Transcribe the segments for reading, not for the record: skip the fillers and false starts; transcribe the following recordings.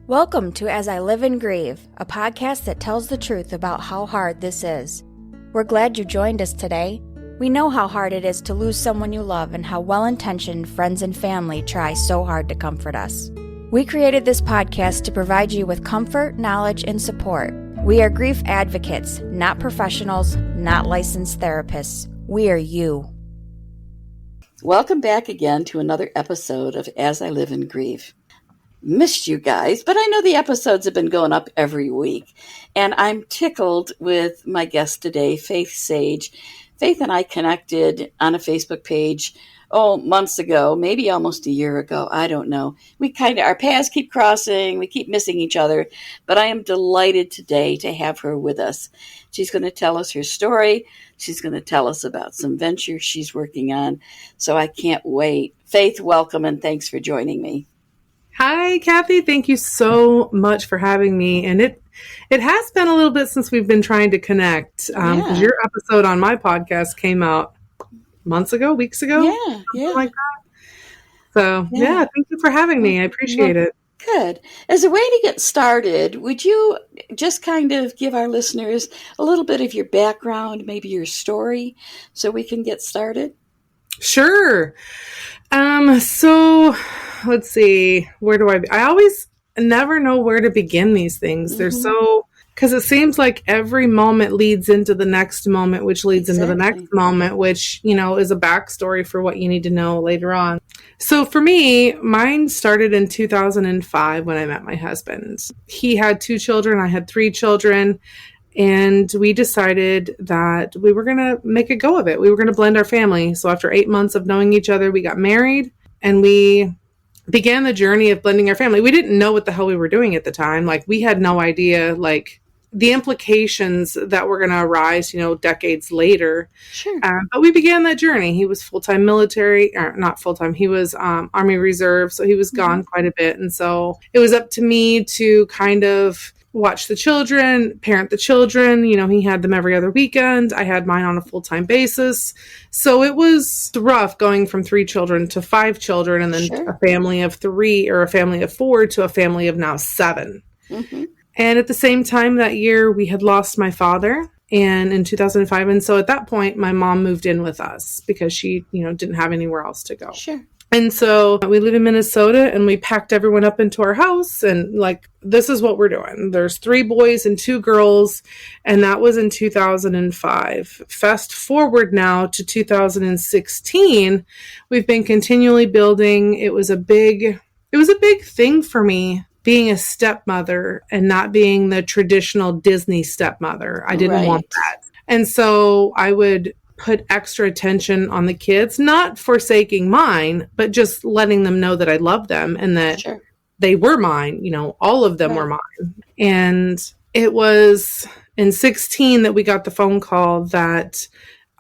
Welcome to As I Live and Grieve, a podcast that tells the truth about how hard this is. We're glad you joined us today. We know how hard it is to lose someone you love and how well-intentioned friends and family try so hard to comfort us. We created this podcast to provide you with comfort, knowledge, and support. We are grief advocates, not professionals, not licensed therapists. We are you. Welcome back again to another episode of As I Live and Grieve. Missed you guys, but I know the episodes have been going up every week, and I'm tickled with my guest today, Faith Sage. Faith and I connected on a Facebook page, months ago, maybe almost a year ago. I don't know. Our paths keep crossing. We keep missing each other, but I am delighted today to have her with us. She's going to tell us her story. She's going to tell us about some ventures she's working on. So I can't wait. Faith, welcome, and thanks for joining me. Hi, Kathy. Thank you so much for having me. And it has been a little bit since we've been trying to connect. Because your episode on my podcast came out weeks ago. Yeah. Like that. So, thank you for having me. I appreciate it. Good. As a way to get started, would you just kind of give our listeners a little bit of your background, maybe your story, so we can get started? Sure. So let's see, I always never know where to begin these things. They're because it seems like every moment leads into the next moment, which leads into the next moment, which, is a backstory for what you need to know later on. So for me, mine started in 2005 when I met my husband. He had 2 children. I had 3 children. And we decided that we were going to make a go of it. We were going to blend our family. So after 8 months of knowing each other, we got married and we began the journey of blending our family. We didn't know what the hell we were doing at the time. Like, we had no idea, the implications that were going to arise, decades later. Sure. But we began that journey. He was full-time military, or not full-time. He was Army Reserve. So he was gone quite a bit. And so it was up to me to kind of watch the children, parent the children. He had them every other weekend. I had mine on a full-time basis. So it was rough going from 3 children to 5 children, and then a family of 3 or a family of 4 to a family of now 7. Mm-hmm. And at the same time that year, we had lost my father in 2005. And so at that point, my mom moved in with us because she, didn't have anywhere else to go. Sure. And so we live in Minnesota, and we packed everyone up into our house, and this is what we're doing. There's 3 boys and 2 girls, and that was in 2005. Fast forward now to 2016, we've been continually building. It was a big thing for me being a stepmother and not being the traditional Disney stepmother. I didn't want that. And so I would put extra attention on the kids, not forsaking mine, but just letting them know that I love them and that they were mine. All of them were mine. And it was in 16 that we got the phone call that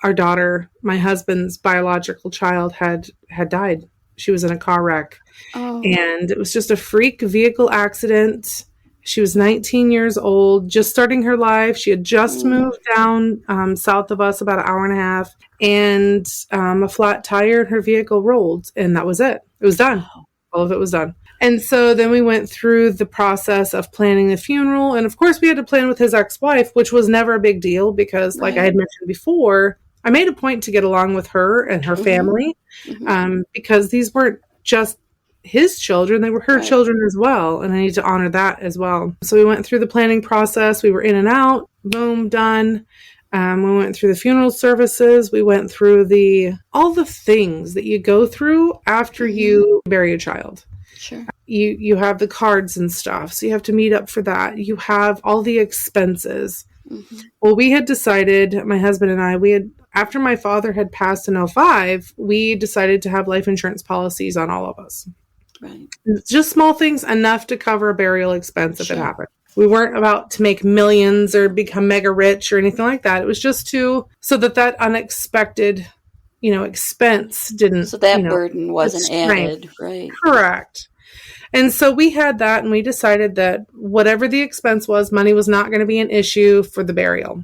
our daughter, my husband's biological child, had died. She was in a car wreck. Oh. And it was just a freak vehicle accident. She was 19 years old, just starting her life. She had just moved down south of us about an hour and a half, and a flat tire in her vehicle rolled, and that was it. It was done. All of it was done. And so then we went through the process of planning the funeral, and of course we had to plan with his ex-wife, which was never a big deal because, like I had mentioned before, I made a point to get along with her and her family because these weren't just his children, they were her children as well, and I need to honor that as well. So we went through the planning process. We were in and out, boom, done. We went through the funeral services. We went through all the things that you go through after you bury a child. Sure. You have the cards and stuff, so you have to meet up for that. You have all the expenses. Mm-hmm. Well, we had decided, my husband and I, after my father had passed in 2005, we decided to have life insurance policies on all of us. Right. Just small things, enough to cover a burial expense if it happened. We weren't about to make millions or become mega rich or anything like that. It was just so that unexpected, expense didn't. So that burden wasn't added, right? Correct. And so we had that, and we decided that whatever the expense was, money was not going to be an issue for the burial.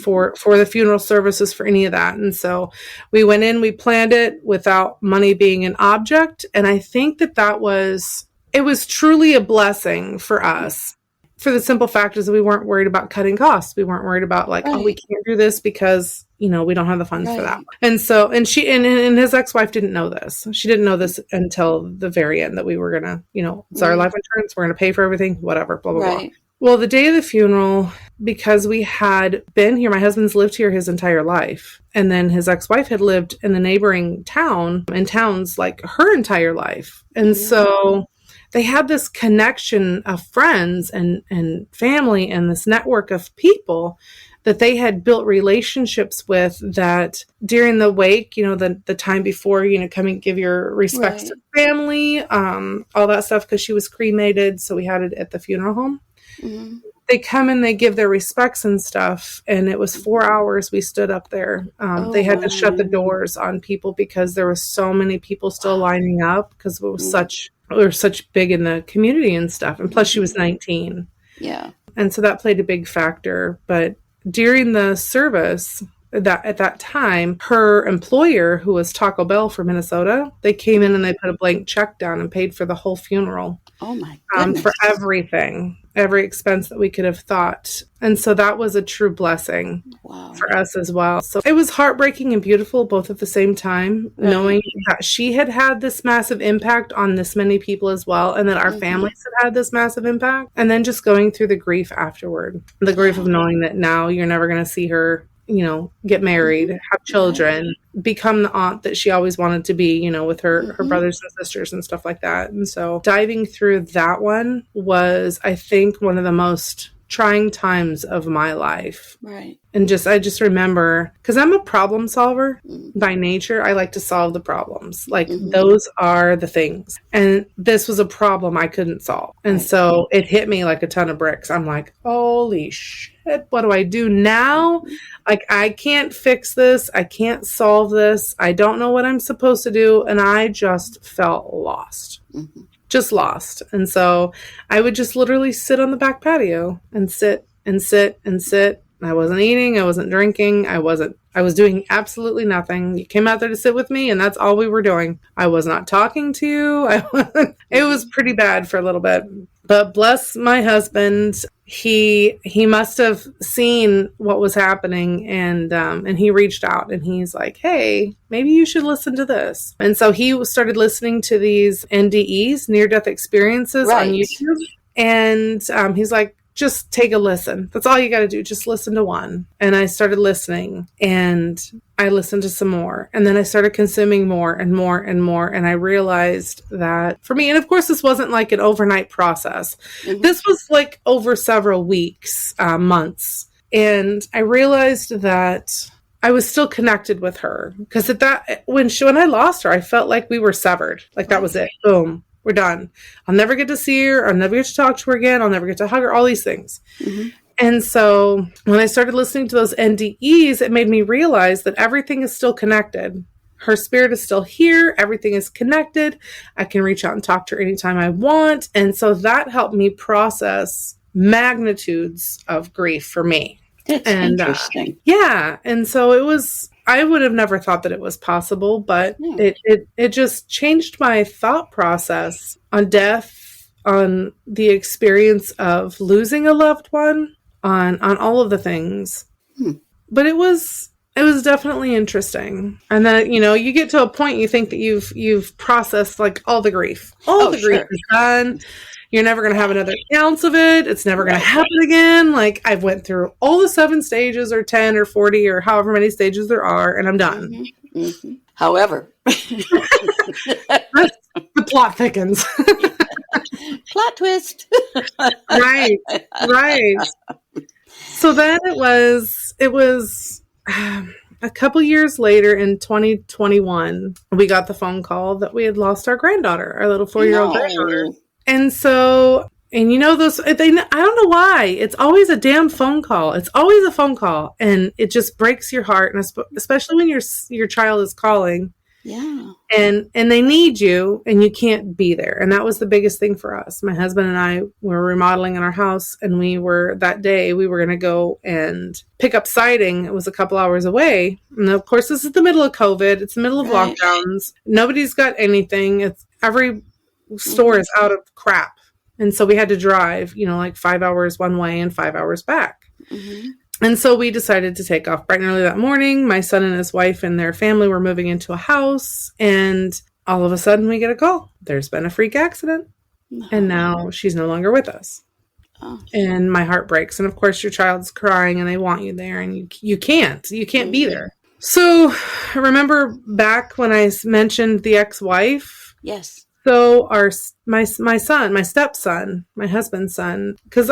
For the funeral services, for any of that. And so we went in, we planned it without money being an object. And I think that was it was truly a blessing for us. For the simple fact is that we weren't worried about cutting costs. We weren't worried about like, oh, we can't do this because, you know, we don't have the funds for that. And so, and she, and his ex-wife didn't know this. She didn't know this until the very end, that we were going to, you know, it's our life insurance. We're going to pay for everything, whatever, blah, blah, blah. Well, the day of the funeral, because we had been here, my husband's lived here his entire life. And then his ex-wife had lived in the neighboring town and towns like her entire life. And so they had this connection of friends and family and this network of people that they had built relationships with, that during the wake, you know, the time before, you know, come and give your respects to family, all that stuff, because she was cremated. So we had it at the funeral home. They come and they give their respects and stuff. And it was 4 hours we stood up there. They had to shut the doors on people because there were so many people still lining up, because we were such big in the community and stuff. And plus she was 19. Yeah. And so that played a big factor. But during the service, that at that time, her employer, who was Taco Bell for Minnesota, they came in and they put a blank check down and paid for the whole funeral. Oh my goodness. For everything, every expense that we could have thought. And so that was a true blessing for us as well. So it was heartbreaking and beautiful both at the same time, knowing that she had had this massive impact on this many people as well, and that our families had this massive impact. And then just going through the grief afterward, the grief of knowing that now you're never going to see her, you know, get married, have children, become the aunt that she always wanted to be, you know, with her brothers and sisters and stuff like that. And so diving through that one was, I think, one of the most trying times of my life. Right. And I just remember, because I'm a problem solver by nature, I like to solve the problems. Like those are the things. And this was a problem I couldn't solve. And so it hit me like a ton of bricks. I'm like, holy shit, what do I do now? Like, I can't fix this. I can't solve this. I don't know what I'm supposed to do. And I just felt lost. Just lost. And so I would just literally sit on the back patio and sit and sit and sit. I wasn't eating. I wasn't drinking. I was doing absolutely nothing. You came out there to sit with me, and that's all we were doing. I was not talking to you. It was pretty bad for a little bit. But bless my husband, he must have seen what was happening, and he reached out and he's like, hey, maybe you should listen to this. And so he started listening to these NDEs, near-death experiences on YouTube. And he's like, just take a listen. That's all you got to do. Just listen to one. And I started listening, and I listened to some more. And then I started consuming more and more and more. And I realized that for me, and of course, this wasn't like an overnight process. This was like over several weeks, months. And I realized that I was still connected with her, because when I lost her, I felt like we were severed. Like that was it. Boom. We're done. I'll never get to see her. I'll never get to talk to her again. I'll never get to hug her, all these things. And so when I started listening to those NDEs, it made me realize that everything is still connected. Her spirit is still here. Everything is connected. I can reach out and talk to her anytime I want. And so that helped me process magnitudes of grief for me. That's interesting. Yeah. And so I would have never thought that it was possible, but it just changed my thought process on death, on the experience of losing a loved one, on all of the things. But it was definitely interesting. And then, you know, you get to a point, you think that you've processed like all the grief. The grief is done. You're never going to have another ounce of it. It's never going to happen again. Like, I've went through all the 7 stages or 10 or 40 or however many stages there are, and I'm done. However. The plot thickens. Plot twist. Right. So then it was a couple years later in 2021, we got the phone call that we had lost our granddaughter, our little 4-year-old granddaughter. And so, and you know, I don't know why, it's always a damn phone call. It's always a phone call, and it just breaks your heart. And especially when your child is calling, and they need you, and you can't be there. And that was the biggest thing for us. My husband and I were remodeling in our house, and that day we were going to go and pick up siding. It was a couple hours away. And of course, this is the middle of COVID. It's the middle of lockdowns. Nobody's got anything. It's store is out of crap. And so we had to drive, like 5 hours one way and 5 hours back. Mm-hmm. And so we decided to take off bright and early that morning. My son and his wife and their family were moving into a house. And all of a sudden we get a call. There's been a freak accident. No. And now she's no longer with us. Oh. And my heart breaks. And of course your child's crying and they want you there. And you can't be there. So I remember back when I mentioned the ex-wife. Yes. So my son, my stepson, my husband's son, because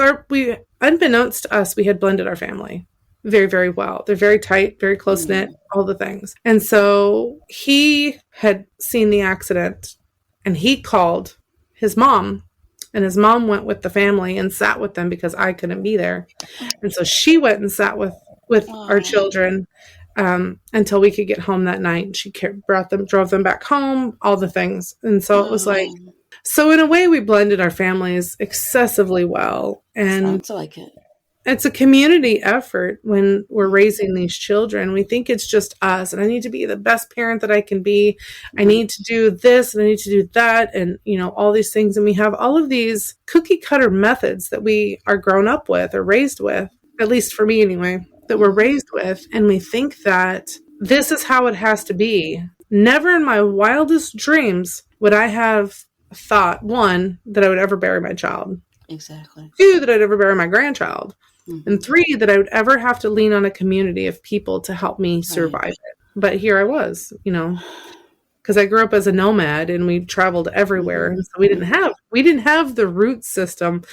unbeknownst to us, we had blended our family very, very well. They're very tight, very close knit, all the things. And so he had seen the accident and he called his mom, and his mom went with the family and sat with them because I couldn't be there. And so she went and sat with our children until we could get home that night. She drove them back home, all the things. And so it was like, so in a way we blended our families excessively well. And sounds like it. It's a community effort when we're raising these children. We think it's just us, and I need to be the best parent that I can be. I need to do this and I need to do that. And, all these things. And we have all of these cookie cutter methods that we are grown up with or raised with, at least for me anyway, that we're raised with. And we think that this is how it has to be. Never in my wildest dreams would I have thought, 1, that I would ever bury my child. Exactly. 2, that I'd ever bury my grandchild. Mm-hmm. And 3, that I would ever have to lean on a community of people to help me survive it. But here I was, because I grew up as a nomad and we traveled everywhere. And so we didn't have the root system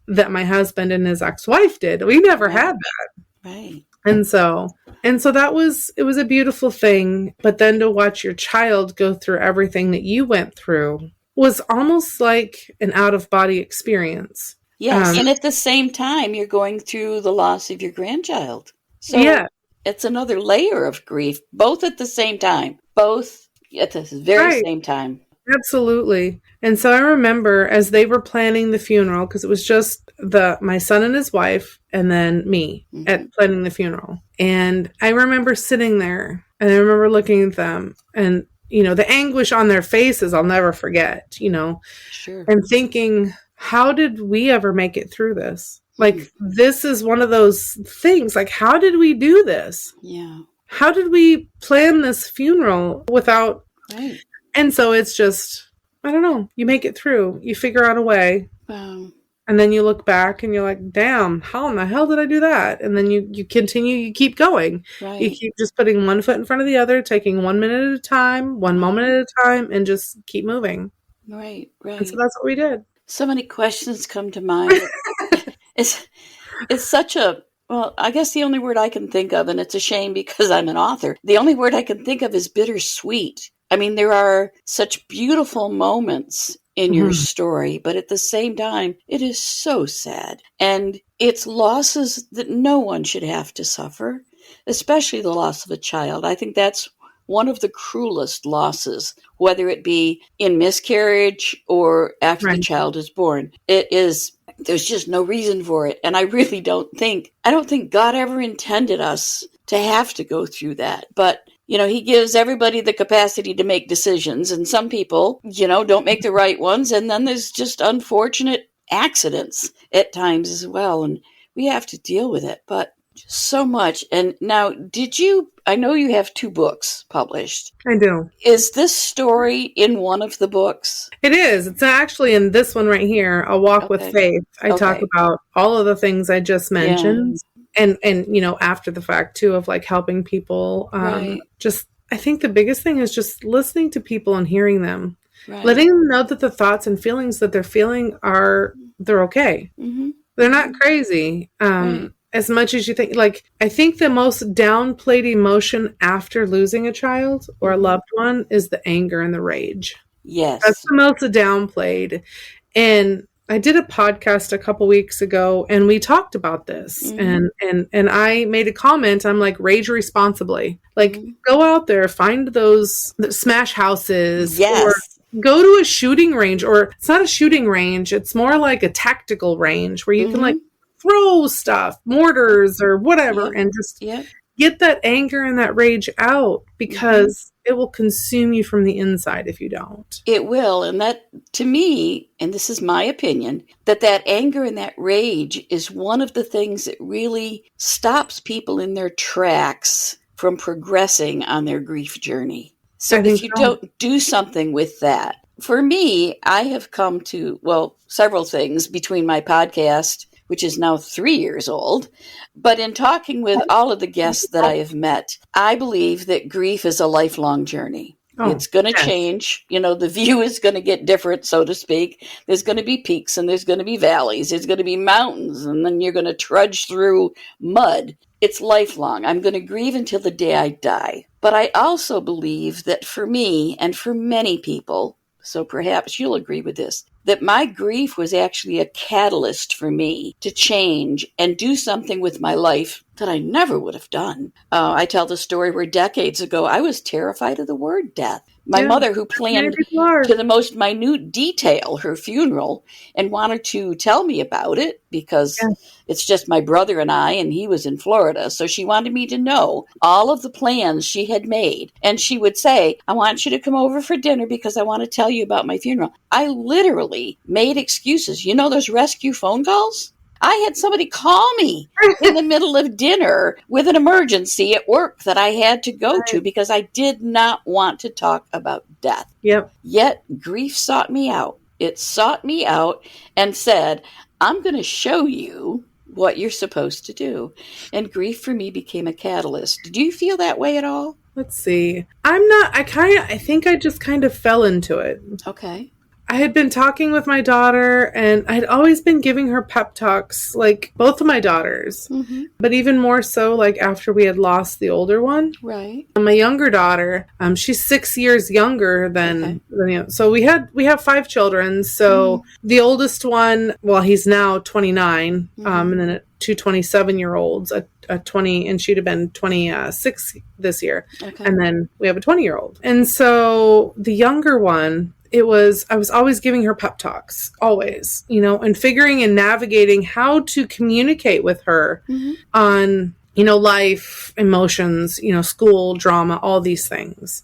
that my husband and his ex-wife did. We never had that. Right. And so it was a beautiful thing. But then to watch your child go through everything that you went through was almost like an out-of-body experience. Yes, and at the same time, you're going through the loss of your grandchild. So it's another layer of grief, both at the same time. Both at the very same time. Absolutely. And so I remember as they were planning the funeral, because it was just my son and his wife and then me at planning the funeral. And I remember sitting there and I remember looking at them and, the anguish on their faces, I'll never forget, Sure. and thinking, how did we ever make it through this? Like, this is one of those things. Like, how did we do this? Yeah. How did we plan this funeral without... Right. And so it's just, I don't know. You make it through. You figure out a way. And then you look back and you're like, damn, how in the hell did I do that? And then you continue, you keep going. Right. You keep just putting one foot in front of the other, taking 1 minute at a time, 1 moment at a time, and just keep moving. Right. And so that's what we did. So many questions come to mind. It's such a, well, I guess the only word I can think of, and it's a shame because I'm an author, the only word I can think of is bittersweet. I mean, there are such beautiful moments in your story, but at the same time, it is so sad. And it's losses that no one should have to suffer, especially the loss of a child. I think that's one of the cruelest losses, whether it be in miscarriage or after the child is born. There's just no reason for it. And I really don't think God ever intended us to have to go through that. But, he gives everybody the capacity to make decisions. And some people, don't make the right ones. And then there's just unfortunate accidents at times as well. And we have to deal with it. But so much. And now, I know you have 2 books published. I do. Is this story in one of the books? It is. It's actually in this one right here, A Walk with Faith. I talk about all of the things I just mentioned. And after the fact too, of like helping people. I think the biggest thing is just listening to people and hearing them. Right. Letting them know that the thoughts and feelings that they're feeling they're okay. Mm-hmm. They're not crazy. As much as you think, I think the most downplayed emotion after losing a child or a loved one is the anger and the rage. Yes. That's the most downplayed. And I did a podcast a couple weeks ago and we talked about this and I made a comment. I'm like, rage responsibly, go out there, find those smash houses or go to a shooting range, or it's not a shooting range. It's more like a tactical range where you can throw stuff, mortars or whatever, and just get that anger and that rage out, because it will consume you from the inside if you don't. It will. And that, to me, and this is my opinion, that anger and that rage is one of the things that really stops people in their tracks from progressing on their grief journey. So if you don't do something with that, for me, I have come to, several things between my podcast, which is now 3 years old. But in talking with all of the guests that I have met, I believe that grief is a lifelong journey. It's going to change. The view is going to get different, so to speak. There's going to be peaks and there's going to be valleys. There's going to be mountains, and then you're going to trudge through mud. It's lifelong. I'm going to grieve until the day I die. But I also believe that for me and for many people, so perhaps you'll agree with this, that my grief was actually a catalyst for me to change and do something with my life that I never would have done. I tell the story where decades ago, I was terrified of the word death. My mother, who planned to the most minute detail her funeral and wanted to tell me about it because it's just my brother and I, and he was in Florida. So she wanted me to know all of the plans she had made. And she would say, I want you to come over for dinner because I want to tell you about my funeral. I literally made excuses. Those rescue phone calls? I had somebody call me in the middle of dinner with an emergency at work that I had to go to because I did not want to talk about death. Yep. Yet grief sought me out. It sought me out and said, I'm going to show you what you're supposed to do. And grief for me became a catalyst. Did you feel that way at all? Let's see. I think I just kind of fell into it. Okay. I had been talking with my daughter, and I'd always been giving her pep talks, like both of my daughters, but even more so like after we had lost the older one. Right. My younger daughter, she's 6 years younger than so we have 5 children. So the oldest one, he's now 29, and then two 27-year-olds, a 20, and she'd have been 26 this year. Okay. And then we have a 20-year-old. And so the younger one, I was always giving her pep talks, always, and figuring and navigating how to communicate with her on, life, emotions, school, drama, all these things.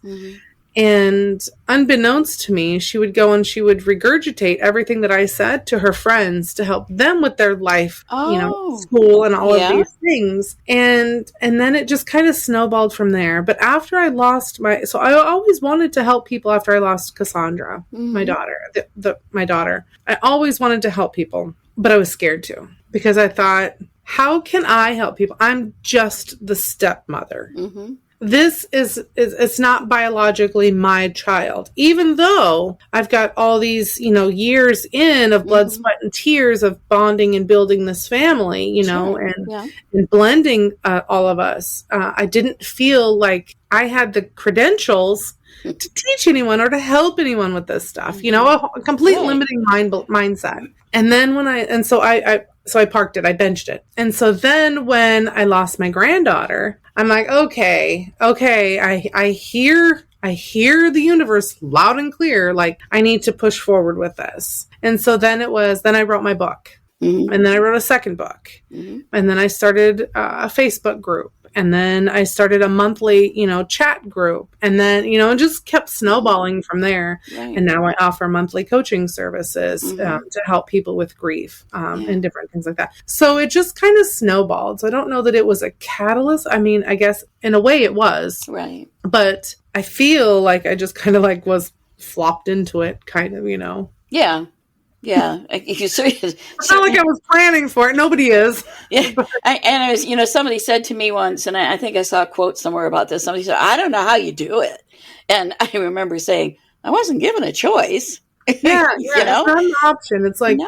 And unbeknownst to me, she would go and she would regurgitate everything that I said to her friends to help them with their life, school and all of these things. And then it just kind of snowballed from there. But after I lost so I always wanted to help people after I lost Cassandra, my daughter, my daughter. I always wanted to help people, but I was scared to because I thought, how can I help people? I'm just the stepmother. This is it's not biologically my child, even though I've got all these, years of blood, sweat, and tears of bonding and building this family, and blending all of us. I didn't feel like I had the credentials to teach anyone or to help anyone with this stuff, a complete limiting mindset. And then so I parked it, I benched it. And so then when I lost my granddaughter, I'm like, okay, I hear the universe loud and clear. Like, I need to push forward with this. And so then I wrote my book, and then I wrote a second book, and then I started a Facebook group. And then I started a monthly, chat group, and then, it just kept snowballing from there. Right. And now I offer monthly coaching services to help people with grief and different things like that. So it just kind of snowballed. So I don't know that it was a catalyst. I mean, I guess in a way it was. Right. But I feel like I just kind of was flopped into it, kind of, Yeah. Yeah, it's not like I was planning for it. Nobody is. Yeah, and somebody said to me once, and I think I saw a quote somewhere about this. Somebody said, "I don't know how you do it," and I remember saying, "I wasn't given a choice." Yeah, it's not an option. It's like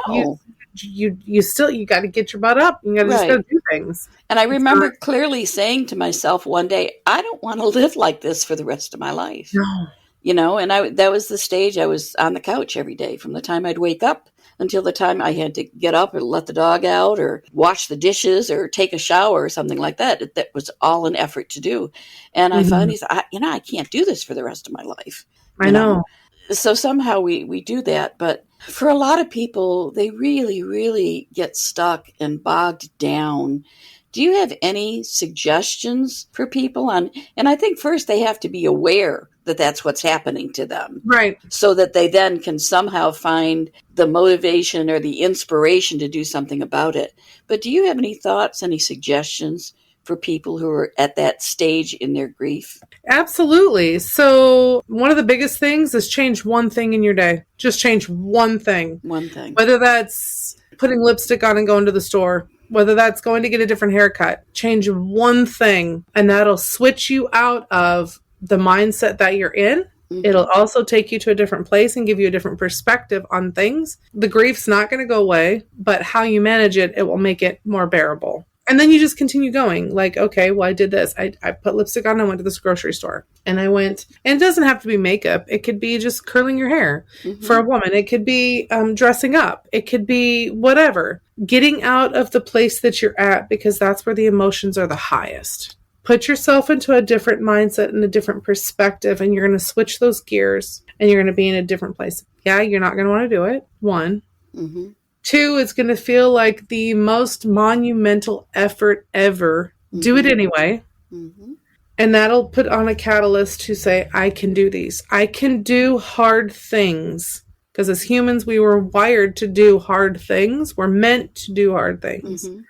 you got to get your butt up. You got to just go do things. And I remember clearly saying to myself one day, "I don't want to live like this for the rest of my life." No. And that was the stage I was on the couch every day from the time I'd wake up until the time I had to get up or let the dog out or wash the dishes or take a shower or something like that. That was all an effort to do. And I finally thought, I can't do this for the rest of my life. I know. So somehow we do that. But for a lot of people, they really, really get stuck and bogged down. Do you have any suggestions for people on, and I think first they have to be aware that that's what's happening to them. Right. So that they then can somehow find the motivation or the inspiration to do something about it. But do you have any thoughts, any suggestions for people who are at that stage in their grief? Absolutely. So one of the biggest things is change one thing in your day. Just change one thing. One thing. Whether that's putting lipstick on and going to the store, whether that's going to get a different haircut, change one thing, and that'll switch you out of the mindset that you're in. Mm-hmm. It'll also take you to a different place and give you a different perspective on things. The grief's not going to go away, but how you manage it, it will make it more bearable. And then you just continue going like, okay, well, I did this. I put lipstick on. I went to this grocery store and I went, and it doesn't have to be makeup. It could be just curling your hair for a woman. It could be dressing up. It could be whatever. Getting out of the place that you're at, because that's where the emotions are the highest. Put yourself into a different mindset and a different perspective, and you're going to switch those gears and you're going to be in a different place. Yeah, you're not going to want to do it. One. Mm-hmm. Two, it's going to feel like the most monumental effort ever. Mm-hmm. Do it anyway. Mm-hmm. And that'll put on a catalyst to say, I can do these. I can do hard things. Because as humans, we were wired to do hard things. We're meant to do hard things. Mm-hmm.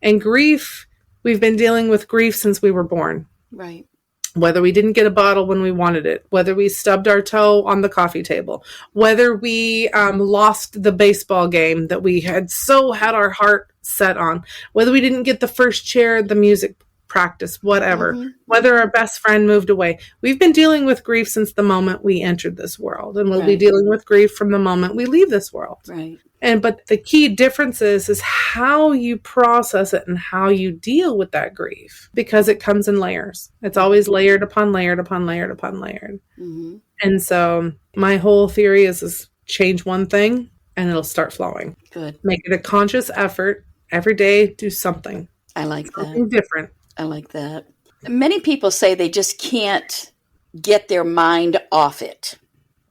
And grief, we've been dealing with grief since we were born. Right. Whether we didn't get a bottle when we wanted it, whether we stubbed our toe on the coffee table, whether we lost the baseball game that we had our heart set on, whether we didn't get the first chair at the music practice, whatever, whether our best friend moved away. We've been dealing with grief since the moment we entered this world, and we'll be dealing with grief from the moment we leave this world. Right. But the key difference is how you process it and how you deal with that grief, because it comes in layers. It's always layered upon layered upon layered upon layered. Mm-hmm. And so my whole theory is change one thing and it'll start flowing. Good. Make it a conscious effort every day. Do something. I like something that. Different. I like that. Many people say they just can't get their mind off it.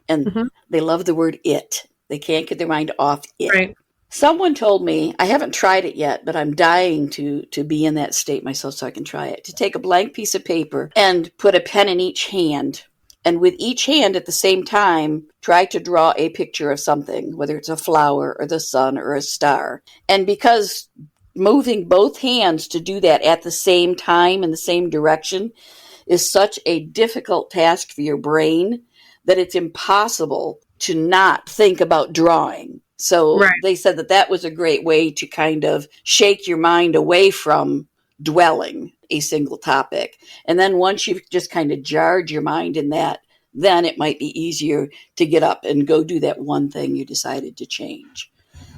And they love the word it. They can't get their mind off it. Right. Someone told me, I haven't tried it yet, but I'm dying to be in that state myself so I can try it, to take a blank piece of paper and put a pen in each hand. And with each hand at the same time, try to draw a picture of something, whether it's a flower or the sun or a star. And because moving both hands to do that at the same time in the same direction is such a difficult task for your brain that it's impossible to not think about drawing. So they said that was a great way to kind of shake your mind away from dwelling a single topic. And then once you've just kind of jarred your mind in that, then it might be easier to get up and go do that one thing you decided to change.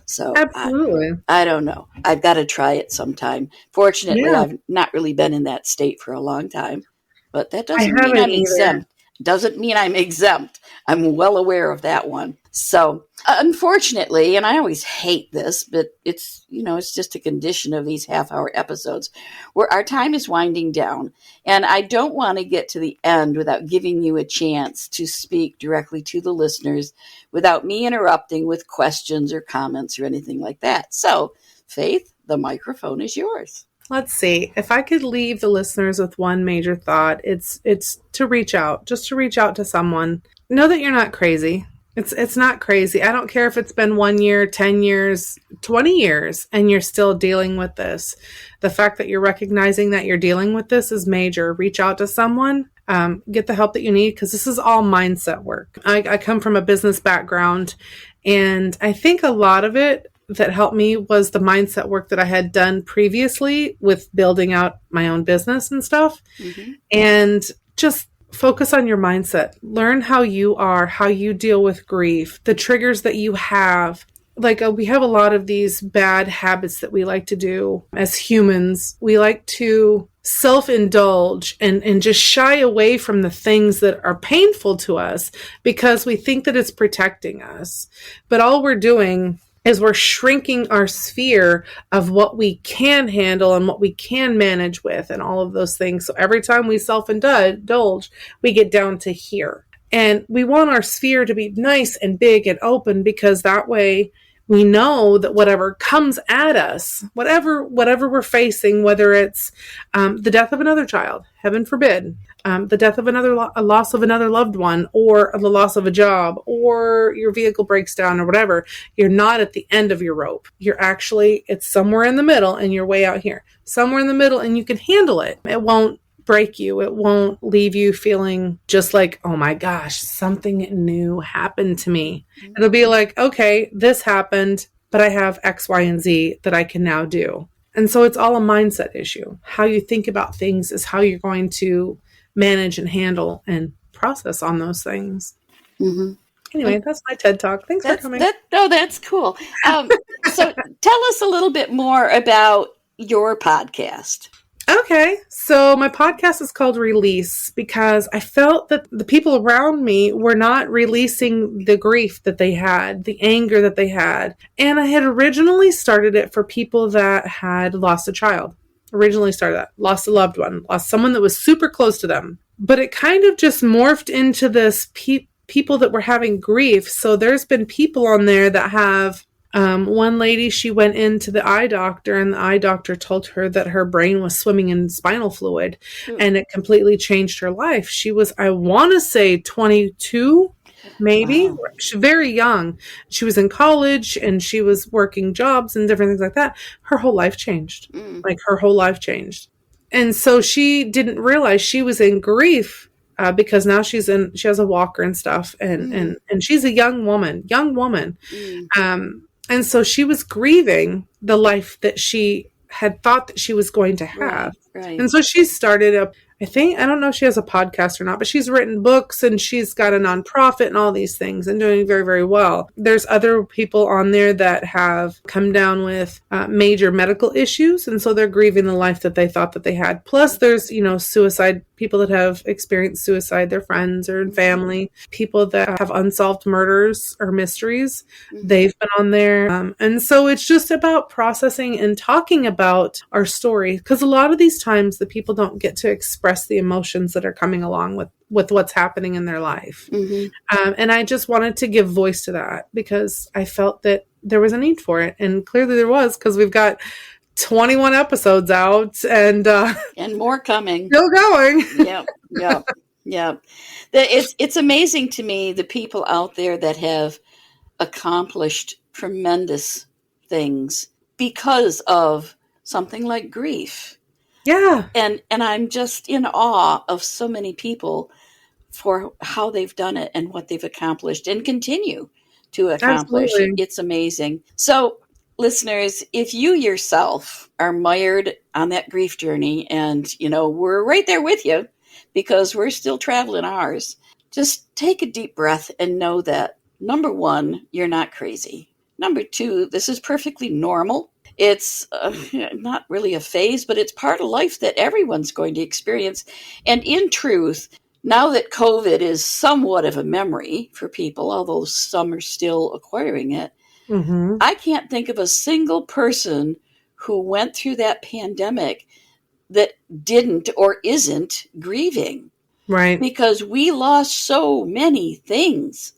So absolutely. I don't know. I've got to try it sometime. Fortunately, I've not really been in that state for a long time, but that doesn't mean I'm exempt. Doesn't mean I'm exempt. I'm well aware of that one. So unfortunately, and I always hate this, but it's just a condition of these half-hour episodes where our time is winding down. And I don't want to get to the end without giving you a chance to speak directly to the listeners without me interrupting with questions or comments or anything like that. So, Faith, the microphone is yours. Let's see. If I could leave the listeners with one major thought, it's to reach out, just to reach out to someone. Know that you're not crazy. It's not crazy. I don't care if it's been 1 year, 10 years, 20 years, and you're still dealing with this. The fact that you're recognizing that you're dealing with this is major. Reach out to someone. Get the help that you need, because this is all mindset work. I come from a business background, and I think a lot of it that helped me was the mindset work that I had done previously with building out my own business and stuff. Mm-hmm. And just focus on your mindset. Learn how you are, how you deal with grief, the triggers that you have. Like we have a lot of these bad habits that we like to do as humans. We like to self-indulge and just shy away from the things that are painful to us because we think that it's protecting us. But all we're doing is we're shrinking our sphere of what we can handle and what we can manage with and all of those things. So every time we self-indulge, we get down to here. And we want our sphere to be nice and big and open, because that way we know that whatever comes at us, whatever we're facing, whether it's the death of another child, heaven forbid, the death of a loss of another loved one, or the loss of a job, or your vehicle breaks down or whatever, you're not at the end of your rope. It's somewhere in the middle, and you're way out here. Somewhere in the middle, and you can handle it. It won't break you. It won't leave you feeling just like, oh my gosh, something new happened to me. It'll be like, okay, this happened, but I have X, Y, and Z that I can now do. And so it's all a mindset issue. How you think about things is how you're going to manage and handle and process on those things. Mm-hmm. Anyway, that's my TED Talk. Thanks for coming. That's cool. So tell us a little bit more about your podcast. Okay, so my podcast is called Release because I felt that the people around me were not releasing the grief that they had, the anger that they had. And I had originally started it for people that had lost a child. Lost a loved one, lost someone that was super close to them. But it kind of just morphed into this people that were having grief. So there's been people on there that have... one lady, she went into the eye doctor, and the eye doctor told her that her brain was swimming in spinal fluid, and it completely changed her life. She was, I want to say 22, maybe. Wow. She's very young. She was in college, and she was working jobs and different things like that. Her whole life changed. Her whole life changed. And so she didn't realize she was in grief because now she has a walker and stuff, and she's a young woman. And so she was grieving the life that she had thought that she was going to have. Right. And so she started I don't know if she has a podcast or not, but she's written books and she's got a nonprofit and all these things and doing very, very well. There's other people on there that have come down with major medical issues. And so they're grieving the life that they thought that they had. Plus there's, suicide, people that have experienced suicide, their friends or family, people that have unsolved murders or mysteries. They've been on there. And so it's just about processing and talking about our story. Because a lot of these times the people don't get to express the emotions that are coming along with what's happening in their life. And I just wanted to give voice to that because I felt that there was a need for it. And clearly there was, because we've got 21 episodes out and more coming. Still going. Yep. It's amazing to me, the people out there that have accomplished tremendous things because of something like grief. Yeah. And I'm just in awe of so many people for how they've done it and what they've accomplished and continue to accomplish. Absolutely. It's amazing. So, listeners, if you yourself are mired on that grief journey and, we're right there with you because we're still traveling ours, just take a deep breath and know that, number one, you're not crazy. Number two, this is perfectly normal. It's not really a phase, but it's part of life that everyone's going to experience. And in truth, now that COVID is somewhat of a memory for people, although some are still acquiring it, I can't think of a single person who went through that pandemic that didn't or isn't grieving. Right. Because we lost so many things.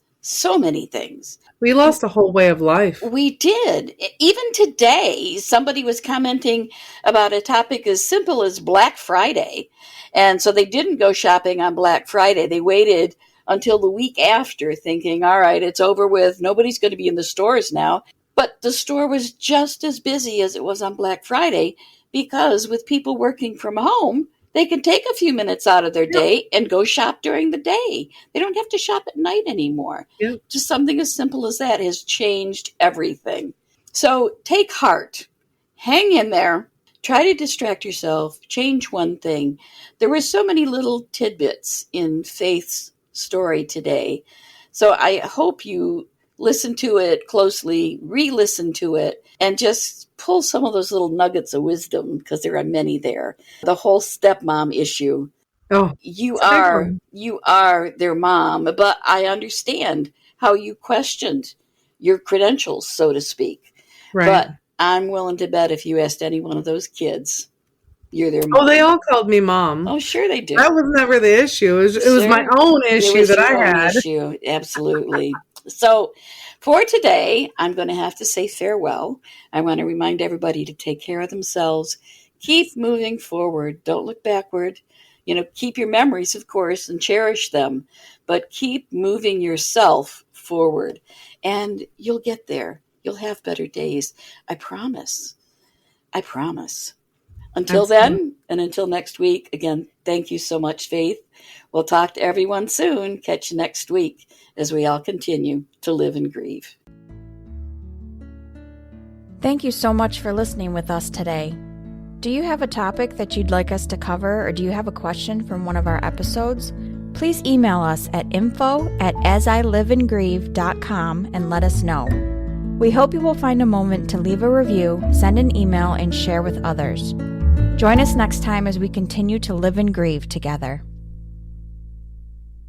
We lost a whole way of life. We did. Even today, somebody was commenting about a topic as simple as Black Friday. And so they didn't go shopping on Black Friday. They waited until the week after thinking, all right, it's over with. Nobody's going to be in the stores now. But the store was just as busy as it was on Black Friday because with people working from home, they can take a few minutes out of their day and go shop during the day. They don't have to shop at night anymore. Yep. Just something as simple as that has changed everything. So take heart. Hang in there. Try to distract yourself. Change one thing. There were so many little tidbits in Faith's story today. So I hope you listen to it closely, re-listen to it, and just pull some of those little nuggets of wisdom, because there are many there. The whole stepmom issue. Oh, you are their mom, but I understand how you questioned your credentials, so to speak. Right. But I'm willing to bet if you asked any one of those kids, you're their mom. Oh, they all called me mom. Oh, sure they do. That was never the issue. It was my own issue that I had. Issue. Absolutely. So for today, I'm going to have to say farewell. I want to remind everybody to take care of themselves. Keep moving forward. Don't look backward. Keep your memories, of course, and cherish them, but keep moving yourself forward, and you'll get there. You'll have better days. I promise. I promise. Until then, and until next week, again, thank you so much, Faith. We'll talk to everyone soon. Catch you next week as we all continue to live and grieve. Thank you so much for listening with us today. Do you have a topic that you'd like us to cover, or do you have a question from one of our episodes? Please email us at info@asilivandgrieve.com and let us know. We hope you will find a moment to leave a review, send an email, and share with others. Join us next time as we continue to live and grieve together.